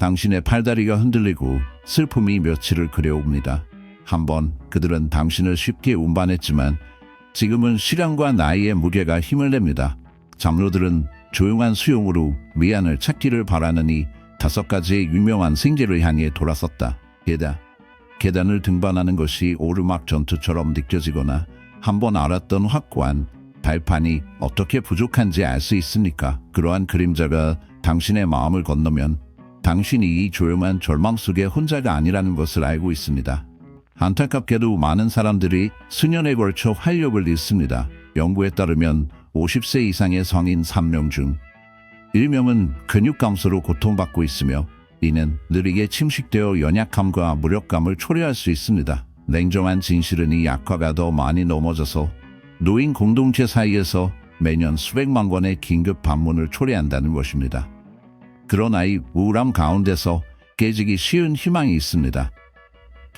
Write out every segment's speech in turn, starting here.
당신의 팔다리가 흔들리고 슬픔이 며칠을 그려옵니다. 한번 그들은 당신을 쉽게 운반했지만 지금은 시간과 나이의 무게가 힘을 냅니다. 장로들은 조용한 수용으로 위안을 찾기를 바라느니 5가지의 유명한 생제를 향해 돌아섰다. 계단을 등반하는 것이 오르막 전투처럼 느껴지거나 한번 알았던 확고한 발판이 어떻게 부족한지 알 수 있습니까? 그러한 그림자가 당신의 마음을 건너면 당신이 이 조용한 절망 속에 혼자가 아니라는 것을 알고 있습니다. 안타깝게도 많은 사람들이 수년에 걸쳐 활력을 잃습니다. 연구에 따르면 50세 이상의 성인 3명 중 1명은 근육 감소로 고통받고 있으며 이는 느리게 침식되어 연약함과 무력감을 초래할 수 있습니다. 냉정한 진실은 이 약화가 더 많이 넘어져서 노인 공동체 사이에서 매년 수백만 건의 긴급 방문을 초래한다는 것입니다. 그러나 이 우울함 가운데서 깨지기 쉬운 희망이 있습니다.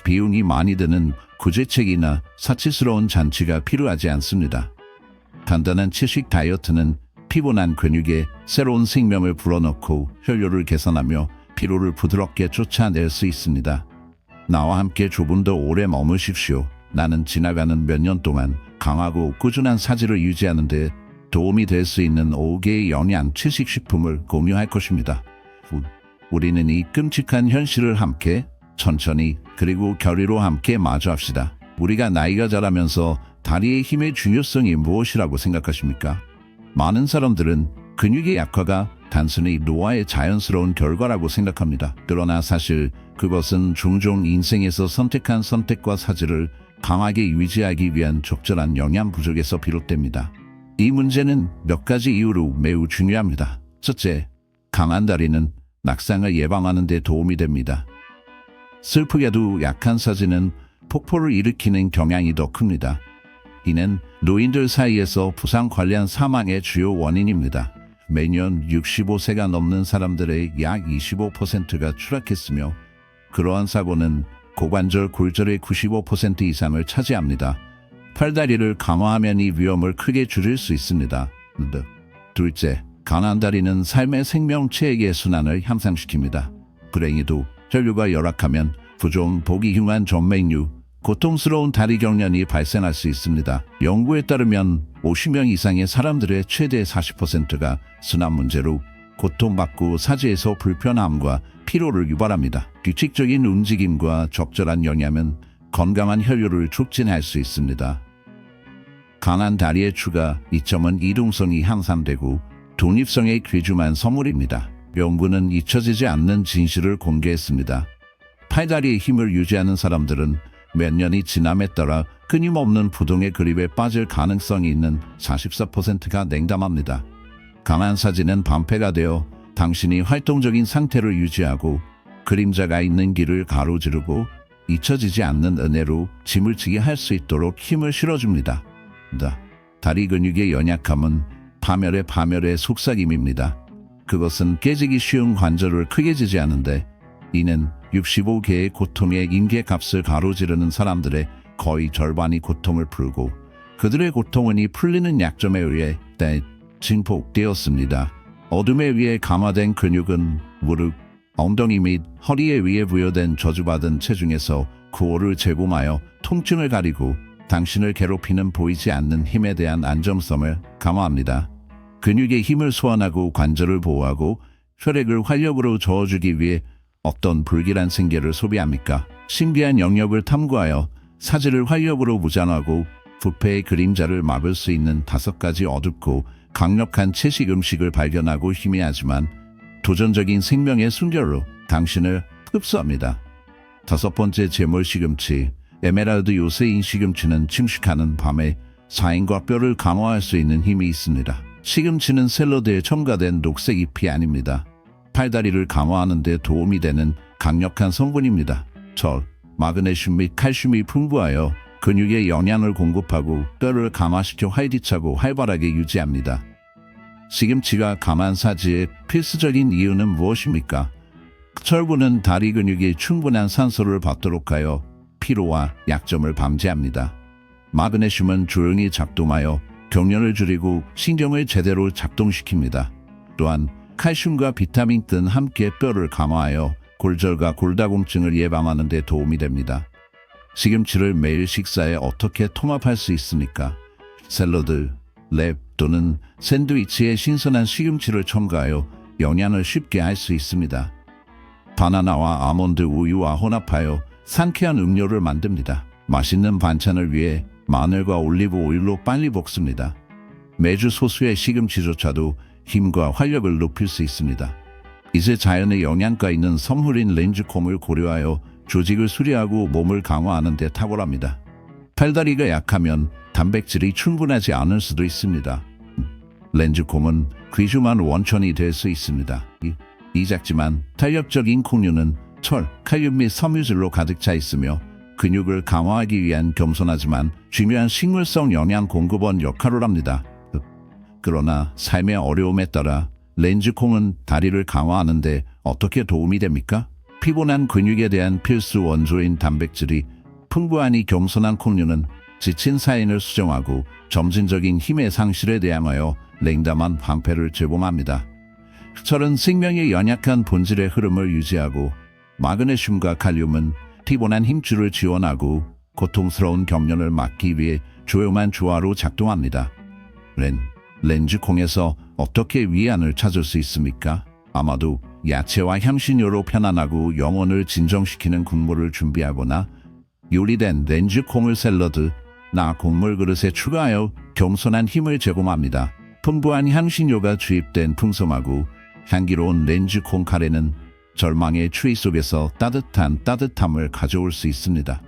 비용이 많이 드는 구제책이나 사치스러운 잔치가 필요하지 않습니다. 간단한 채식 다이어트는 피곤한 근육에 새로운 생명을 불어넣고 혈류를 개선하며 피로를 부드럽게 쫓아낼 수 있습니다. 나와 함께 조금 더 오래 머무십시오. 나는 지나가는 몇 년 동안 강하고 꾸준한 사지를 유지하는 데 도움이 될 수 있는 5개의 영양 채식 식품을 공유할 것입니다. 우리는 이 끔찍한 현실을 함께 천천히 그리고 결의로 함께 마주합시다. 우리가 나이가 자라면서 다리의 힘의 중요성이 무엇이라고 생각하십니까? 많은 사람들은 근육의 약화가 단순히 노화의 자연스러운 결과라고 생각합니다. 그러나 사실 그것은 종종 인생에서 선택한 선택과 사지를 강하게 유지하기 위한 적절한 영양 부족에서 비롯됩니다. 이 문제는 몇 가지 이유로 매우 중요합니다. 첫째, 강한 다리는 낙상을 예방하는 데 도움이 됩니다. 슬프게도 약한 사지는 폭포를 일으키는 경향이 더 큽니다. 이는 노인들 사이에서 부상 관련 사망의 주요 원인입니다. 매년 65세가 넘는 사람들의 약 25%가 추락했으며 그러한 사고는 고관절 골절의 95% 이상을 차지합니다. 팔다리를 강화하면 이 위험을 크게 줄일 수 있습니다. 둘째, 강한 다리는 삶의 생명체의 순환을 향상시킵니다. 불행히도 혈류가 열악하면 부종, 보기 흉한 정맥류, 고통스러운 다리 경련이 발생할 수 있습니다. 연구에 따르면 50명 이상의 사람들의 최대 40%가 순환 문제로 고통받고 사지에서 불편함과 피로를 유발합니다. 규칙적인 움직임과 적절한 영양은 건강한 혈류를 촉진할 수 있습니다. 강한 다리의 추가 이점은 이동성이 향상되고 독립성의 귀중한 선물입니다. 연구는 잊혀지지 않는 진실을 공개했습니다. 팔다리의 힘을 유지하는 사람들은 몇 년이 지남에 따라 끊임없는 부동의 그립에 빠질 가능성이 있는 44%가 냉담합니다. 강한 사지는 방패가 되어 당신이 활동적인 상태를 유지하고 그림자가 있는 길을 가로지르고 잊혀지지 않는 은혜로 짐을 지게 할 수 있도록 힘을 실어줍니다. 다리 근육의 연약함은 파멸의 속삭임입니다. 그것은 깨지기 쉬운 관절을 크게 지지 않는데 이는 65개의 고통의 인계값을 가로지르는 사람들의 거의 절반이 고통을 풀고 그들의 고통은 이 풀리는 약점에 의해 증폭되었습니다. 어둠에 의해 감화된 근육은 무릎, 엉덩이 및 허리에 의해 부여된 저주받은 체중에서 구호를 제공하여 통증을 가리고 당신을 괴롭히는 보이지 않는 힘에 대한 안정성을 강화합니다. 근육의 힘을 소환하고 관절을 보호하고 혈액을 활력으로 저어주기 위해 어떤 불길한 생계를 소비합니까? 신비한 영역을 탐구하여 사지를 활력으로 무장하고 부패의 그림자를 막을 수 있는 5가지 어둡고 강력한 채식 음식을 발견하고 희미하지만 도전적인 생명의 순결로 당신을 흡수합니다. 5번째, 제몰 시금치. 에메랄드 요새인 시금치는 침식하는 밤에 사인과 뼈를 강화할 수 있는 힘이 있습니다. 시금치는 샐러드에 첨가된 녹색 잎이 아닙니다. 팔다리를 강화하는 데 도움이 되는 강력한 성분입니다. 철, 마그네슘 및 칼슘이 풍부하여 근육에 영양을 공급하고 뼈를 강화시켜 활기차고 활발하게 유지합니다. 시금치가 강한 사지의 필수적인 이유는 무엇입니까? 철분은 다리 근육이 충분한 산소를 받도록 하여 피로와 약점을 방지합니다. 마그네슘은 조용히 작동하여 경련을 줄이고 신경을 제대로 작동시킵니다. 또한 칼슘과 비타민 등 함께 뼈를 강화하여 골절과 골다공증을 예방하는 데 도움이 됩니다. 시금치를 매일 식사에 어떻게 통합할 수 있습니까? 샐러드, 랩 또는 샌드위치에 신선한 시금치를 첨가하여 영양을 쉽게 할 수 있습니다. 바나나와 아몬드 우유와 혼합하여 상쾌한 음료를 만듭니다. 맛있는 반찬을 위해 마늘과 올리브 오일로 빨리 볶습니다. 매주 소수의 시금치조차도 힘과 활력을 높일 수 있습니다. 이제 자연의 영양가 있는 선물인 렌즈콩을 고려하여 조직을 수리하고 몸을 강화하는 데 탁월합니다. 팔다리가 약하면 단백질이 충분하지 않을 수도 있습니다. 렌즈콩은 귀중한 원천이 될 수 있습니다. 이 작지만 탄력적인 콩류는 철, 칼륨 및 섬유질로 가득 차 있으며 근육을 강화하기 위한 겸손하지만 중요한 식물성 영양 공급원 역할을 합니다. 그러나 삶의 어려움에 따라 렌즈콩은 다리를 강화하는 데 어떻게 도움이 됩니까? 피곤한 근육에 대한 필수 원조인 단백질이 풍부하니 겸손한 콩류는 지친 사인을 수정하고 점진적인 힘의 상실에 대항하여 냉담한 방패를 제공합니다. 철은 생명의 연약한 본질의 흐름을 유지하고 마그네슘과 칼륨은 피곤한 힘줄을 지원하고 고통스러운 경련을 막기 위해 조용한 조화로 작동합니다. 렌즈콩에서 어떻게 위안을 찾을 수 있습니까? 아마도 야채와 향신료로 편안하고 영혼을 진정시키는 국물을 준비하거나 요리된 렌즈콩을 샐러드나 곡물 그릇에 추가하여 겸손한 힘을 제공합니다. 풍부한 향신료가 주입된 풍성하고 향기로운 렌즈콩 카레는 절망의 추위 속에서 따뜻함을 가져올 수 있습니다.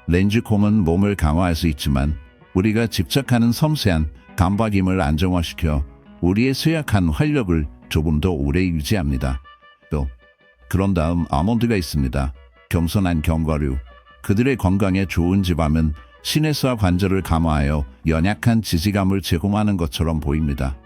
렌즈콩은 몸을 강화할 수 있지만 우리가 집착하는 섬세한 감박임을 안정화시켜 우리의 쇠약한 활력을 조금 더 오래 유지합니다. 그런 다음 아몬드가 있습니다. 겸손한 견과류. 그들의 건강에 좋은 지방은 신해수와 관절을 강화하여 연약한 지지감을 제공하는 것처럼 보입니다.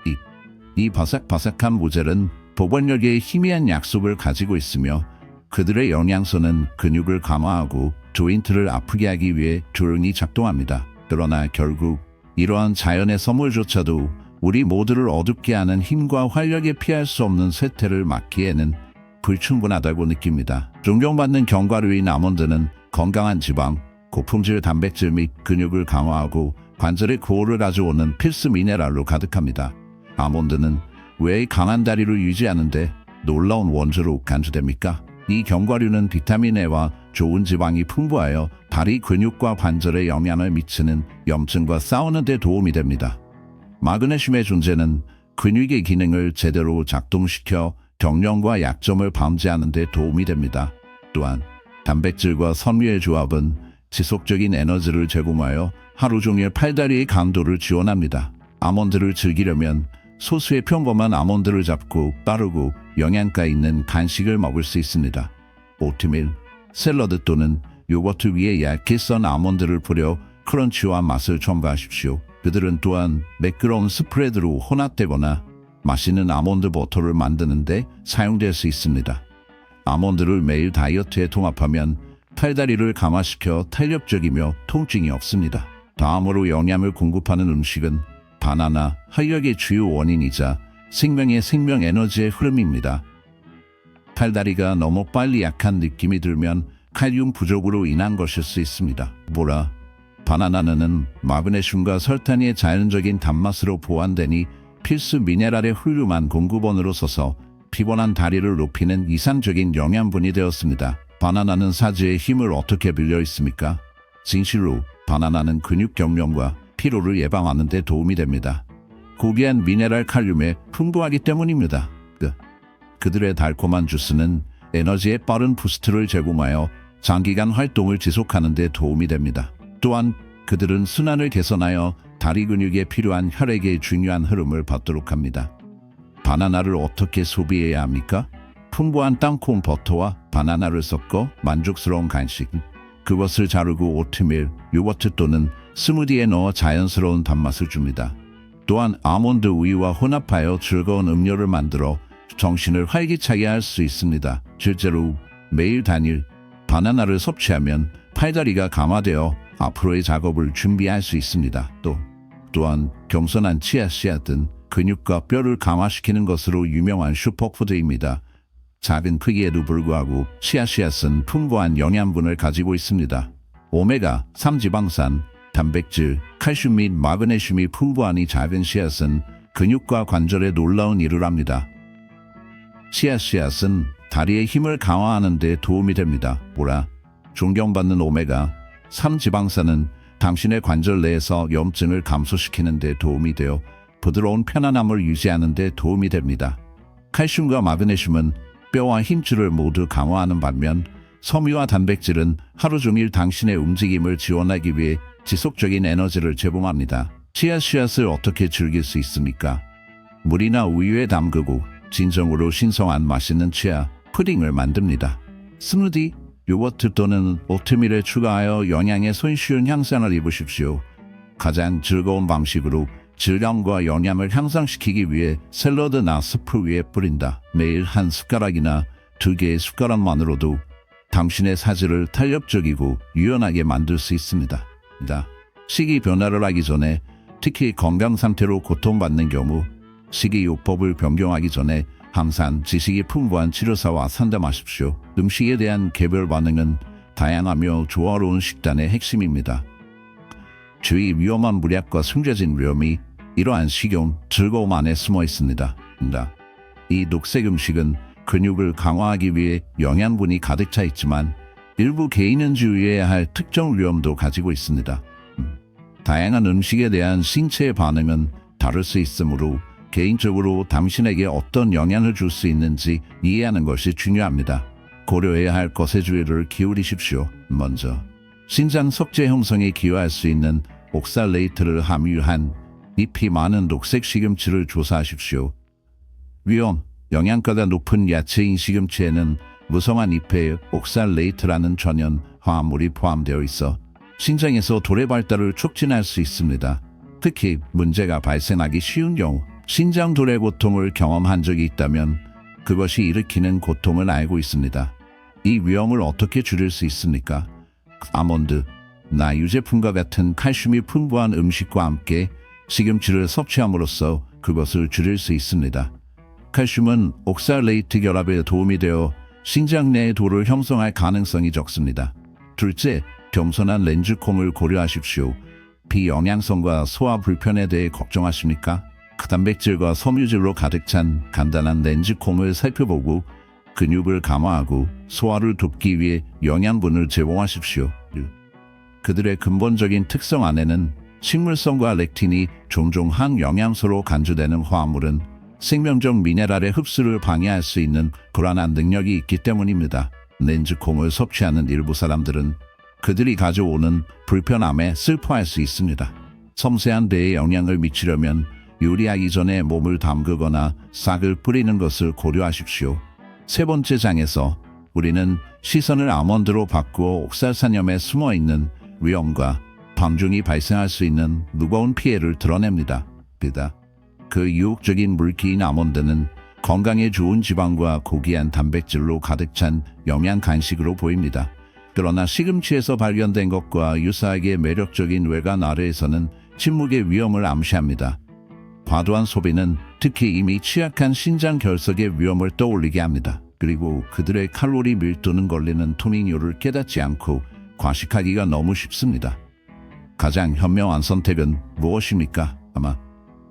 이 바삭바삭한 모젤은 복원력의 희미한 약속을 가지고 있으며 그들의 영양소는 근육을 강화하고 조인트를 아프게 하기 위해 조용히 작동합니다. 그러나 결국 이러한 자연의 선물조차도 우리 모두를 어둡게 하는 힘과 활력에 피할 수 없는 쇠퇴를 막기에는 불충분하다고 느낍니다. 존경받는 견과류인 아몬드는 건강한 지방, 고품질 단백질 및 근육을 강화하고 관절의 구호를 가져오는 필수 미네랄로 가득합니다. 아몬드는 왜 강한 다리를 유지하는데 놀라운 원조로 간주됩니까? 이 견과류는 비타민 A와 좋은 지방이 풍부하여 다리 근육과 관절에 영향을 미치는 염증과 싸우는 데 도움이 됩니다. 마그네슘의 존재는 근육의 기능을 제대로 작동시켜 경련과 약점을 방지하는 데 도움이 됩니다. 또한 단백질과 섬유의 조합은 지속적인 에너지를 제공하여 하루 종일 팔다리의 강도를 지원합니다. 아몬드를 즐기려면 소수의 평범한 아몬드를 잡고 빠르고 영양가 있는 간식을 먹을 수 있습니다. 오트밀, 샐러드 또는 요거트 위에 얇게 썬 아몬드를 뿌려 크런치와 맛을 첨가하십시오. 그들은 또한 매끄러운 스프레드로 혼합되거나 맛있는 아몬드 버터를 만드는 데 사용될 수 있습니다. 아몬드를 매일 다이어트에 통합하면 팔다리를 강화시켜 탄력적이며 통증이 없습니다. 다음으로 영양을 공급하는 음식은 바나나, 활력의 주요 원인이자 생명의 생명 에너지의 흐름입니다. 팔다리가 너무 빨리 약한 느낌이 들면 칼륨 부족으로 인한 것일 수 있습니다. 바나나는 마그네슘과 설탕의 자연적인 단맛으로 보완되니 필수 미네랄의 훌륭한 공급원으로 서서 피곤한 다리를 높이는 이상적인 영양분이 되었습니다. 바나나는 사지의 힘을 어떻게 빌려 있습니까? 진실로 바나나는 근육 경련과 피로를 예방하는 데 도움이 됩니다. 고귀한 미네랄 칼륨에 풍부하기 때문입니다. 그들의 달콤한 주스는 에너지의 빠른 부스트를 제공하여 장기간 활동을 지속하는 데 도움이 됩니다. 또한 그들은 순환을 개선하여 다리 근육에 필요한 혈액의 중요한 흐름을 받도록 합니다. 바나나를 어떻게 소비해야 합니까? 풍부한 땅콩 버터와 바나나를 섞어 만족스러운 간식. 그것을 자르고 오트밀, 요거트 또는 스무디에 넣어 자연스러운 단맛을 줍니다. 또한 아몬드 우유와 혼합하여 즐거운 음료를 만들어 정신을 활기차게 할 수 있습니다. 실제로 매일 단일 바나나를 섭취하면 팔다리가 강화되어 앞으로의 작업을 준비할 수 있습니다. 또한 겸손한 치아씨앗 등 근육과 뼈를 강화시키는 것으로 유명한 슈퍼푸드입니다. 작은 크기에도 불구하고 씨앗은 풍부한 영양분을 가지고 있습니다. 오메가3 지방산, 단백질, 칼슘 및 마그네슘이 풍부하니 작은 씨앗은 근육과 관절에 놀라운 일을 합니다. 씨앗은 다리의 힘을 강화하는 데 도움이 됩니다. 존경받는 오메가3 지방산은 당신의 관절 내에서 염증을 감소시키는 데 도움이 되어 부드러운 편안함을 유지하는 데 도움이 됩니다. 칼슘과 마그네슘은 뼈와 힘줄을 모두 강화하는 반면 섬유와 단백질은 하루 종일 당신의 움직임을 지원하기 위해 지속적인 에너지를 제공합니다. 씨앗을 어떻게 즐길 수 있습니까? 물이나 우유에 담그고 진정으로 신성한 맛있는 치아 푸딩을 만듭니다. 스무디, 요거트 또는 오트밀에 추가하여 영양의 손쉬운 향상을 입으십시오. 가장 즐거운 방식으로 질량과 영양을 향상시키기 위해 샐러드나 스프 위에 뿌린다. 매일 한 숟가락이나 2개의 숟가락만으로도 당신의 사지를 탄력적이고 유연하게 만들 수 있습니다. 식이 변화를 하기 전에, 특히 건강 상태로 고통받는 경우 식이요법을 변경하기 전에 항상 지식이 풍부한 치료사와 상담하십시오. 음식에 대한 개별 반응은 다양하며 조화로운 식단의 핵심입니다. 주의 위험한 물약과 숨겨진 위험이 이러한 식용 즐거움 안에 숨어 있습니다. 이 녹색 음식은 근육을 강화하기 위해 영양분이 가득 차 있지만 일부 개인은 주의해야 할 특정 위험도 가지고 있습니다. 다양한 음식에 대한 신체의 반응은 다를 수 있으므로 개인적으로 당신에게 어떤 영향을 줄 수 있는지 이해하는 것이 중요합니다. 고려해야 할 것에 주의를 기울이십시오. 먼저, 신장 석재 형성에 기여할 수 있는 옥살레이트를 함유한 잎이 많은 녹색 시금치를 조사하십시오. 위험, 영양가가 높은 야채인 시금치에는 무성한 잎에 옥살레이트라는 천연 화합물이 포함되어 있어 신장에서 도래 발달을 촉진할 수 있습니다. 특히 문제가 발생하기 쉬운 경우, 신장 도래 고통을 경험한 적이 있다면 그것이 일으키는 고통을 알고 있습니다. 이 위험을 어떻게 줄일 수 있습니까? 아몬드, 나 유제품과 같은 칼슘이 풍부한 음식과 함께 시금치를 섭취함으로써 그것을 줄일 수 있습니다. 칼슘은 옥살레이트 결합에 도움이 되어 신장 내의 돌을 형성할 가능성이 적습니다. 둘째, 겸손한 렌즈콤을 고려하십시오. 비영양성과 소화 불편에 대해 걱정하십니까? 단백질과 섬유질로 가득 찬 간단한 렌즈콤을 살펴보고 근육을 강화하고 소화를 돕기 위해 영양분을 제공하십시오. 그들의 근본적인 특성 안에는 식물성과 렉틴이 종종 항영양소로 간주되는 화합물은 생명적 미네랄의 흡수를 방해할 수 있는 불안한 능력이 있기 때문입니다. 렌즈콤을 섭취하는 일부 사람들은 그들이 가져오는 불편함에 슬퍼할 수 있습니다. 섬세한 데에 영향을 미치려면 요리하기 전에 몸을 담그거나 싹을 뿌리는 것을 고려하십시오. 세 번째 장에서 우리는 시선을 아몬드로 바꾸어 옥살산염에 숨어있는 위험과 방중이 발생할 수 있는 무거운 피해를 드러냅니다. 그 유혹적인 물기인 아몬드는 건강에 좋은 지방과 고귀한 단백질로 가득 찬 영양 간식으로 보입니다. 그러나 시금치에서 발견된 것과 유사하게 매력적인 외관 아래에서는 침묵의 위험을 암시합니다. 과도한 소비는 특히 이미 취약한 신장 결석의 위험을 떠올리게 합니다. 그리고 그들의 칼로리 밀도는 걸리는 투명요를 깨닫지 않고 과식하기가 너무 쉽습니다. 가장 현명한 선택은 무엇입니까?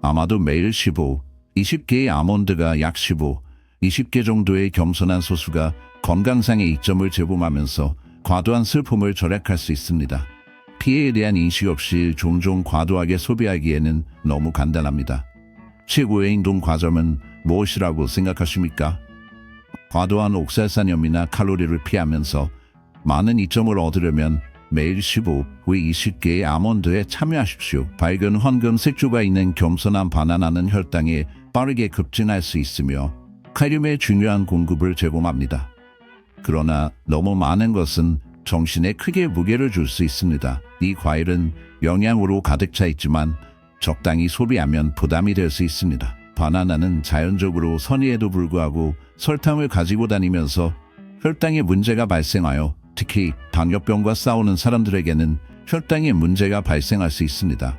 아마도 매일 20개의 아몬드가 약 20개 정도의 겸손한 소수가 건강상의 이점을 제공하면서 과도한 슬픔을 절약할 수 있습니다. 피해에 대한 인식 없이 종종 과도하게 소비하기에는 너무 간단합니다. 최고의 행동 과점은 무엇이라고 생각하십니까? 과도한 옥살산염이나 칼로리를 피하면서 많은 이점을 얻으려면 매일 20개의 아몬드에 참여하십시오. 밝은 황금 색조가 있는 겸손한 바나나는 혈당에 빠르게 급진할 수 있으며 칼륨의 중요한 공급을 제공합니다. 그러나 너무 많은 것은 정신에 크게 무게를 줄 수 있습니다. 이 과일은 영양으로 가득 차 있지만 적당히 소비하면 부담이 될 수 있습니다. 바나나는 자연적으로 선의에도 불구하고 설탕을 가지고 다니면서 혈당에 문제가 발생하여 특히 당뇨병과 싸우는 사람들에게는 혈당에 문제가 발생할 수 있습니다.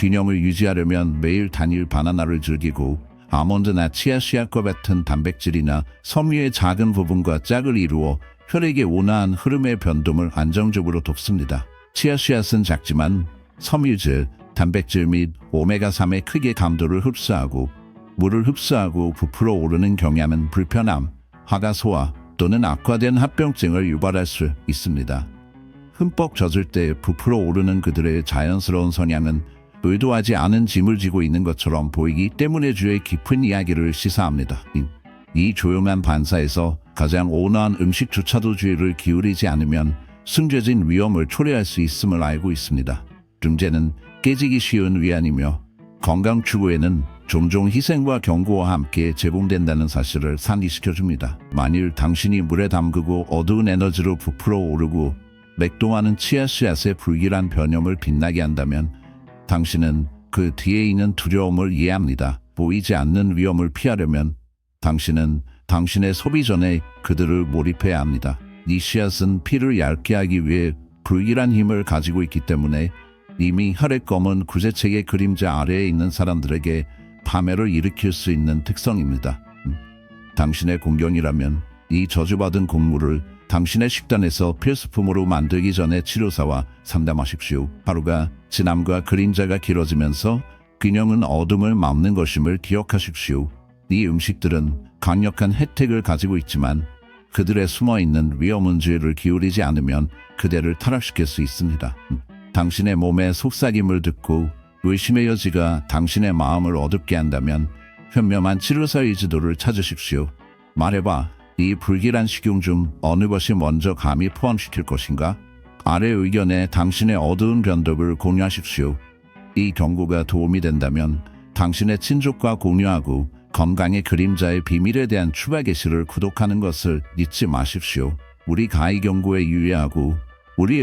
균형을 유지하려면 매일 단일 바나나를 즐기고 아몬드나 치아씨앗과 같은 단백질이나 섬유의 작은 부분과 짝을 이루어 혈액의 온화한 흐름의 변동을 안정적으로 돕습니다. 치아씨앗은 작지만 섬유질, 단백질 및 오메가3의 크게 감도를 흡수하고 물을 흡수하고 부풀어 오르는 경향은 불편함, 화가 소화 또는 악화된 합병증을 유발할 수 있습니다. 흠뻑 젖을 때 부풀어 오르는 그들의 자연스러운 성향은 의도하지 않은 짐을 지고 있는 것처럼 보이기 때문에 주의 깊은 이야기를 시사합니다. 이 조용한 반사에서 가장 온화한 음식조차도 주의를 기울이지 않으면 숨겨진 위험을 초래할 수 있음을 알고 있습니다. 문제는 깨지기 쉬운 위안이며 건강 추구에는 종종 희생과 경고와 함께 제공된다는 사실을 상기시켜줍니다. 만일 당신이 물에 담그고 어두운 에너지로 부풀어 오르고 맥동하는 치아씨앗의 불길한 변염을 빛나게 한다면 당신은 그 뒤에 있는 두려움을 이해합니다. 보이지 않는 위험을 피하려면 당신은 당신의 소비 전에 그들을 몰입해야 합니다. 이 씨앗은 피를 얇게 하기 위해 불길한 힘을 가지고 있기 때문에 이미 혈액 검은 구제책의 그림자 아래에 있는 사람들에게 파멸을 일으킬 수 있는 특성입니다. 당신의 공경이라면 이 저주받은 곡물을 당신의 식단에서 필수품으로 만들기 전에 치료사와 상담하십시오. 하루가 지남과 그림자가 길어지면서 균형은 어둠을 막는 것임을 기억하십시오. 이 음식들은 강력한 혜택을 가지고 있지만 그들의 숨어있는 위험은 주의를 기울이지 않으면 그대를 타락시킬 수 있습니다. 당신의 몸의 속삭임을 듣고 의심의 여지가 당신의 마음을 어둡게 한다면 현명한 치료사의 지도를 찾으십시오. 말해봐. 이 불길한 식용 중 어느 것이 먼저 감히 포함시킬 것인가? 아래 의견에 당신의 어두운 변덕을 공유하십시오. 이 경고가 도움이 된다면 당신의 친족과 공유하고 건강의 그림자의 비밀에 대한 추가 게시를 구독하는 것을 잊지 마십시오. 우리 가히 경고에 유의하고 우리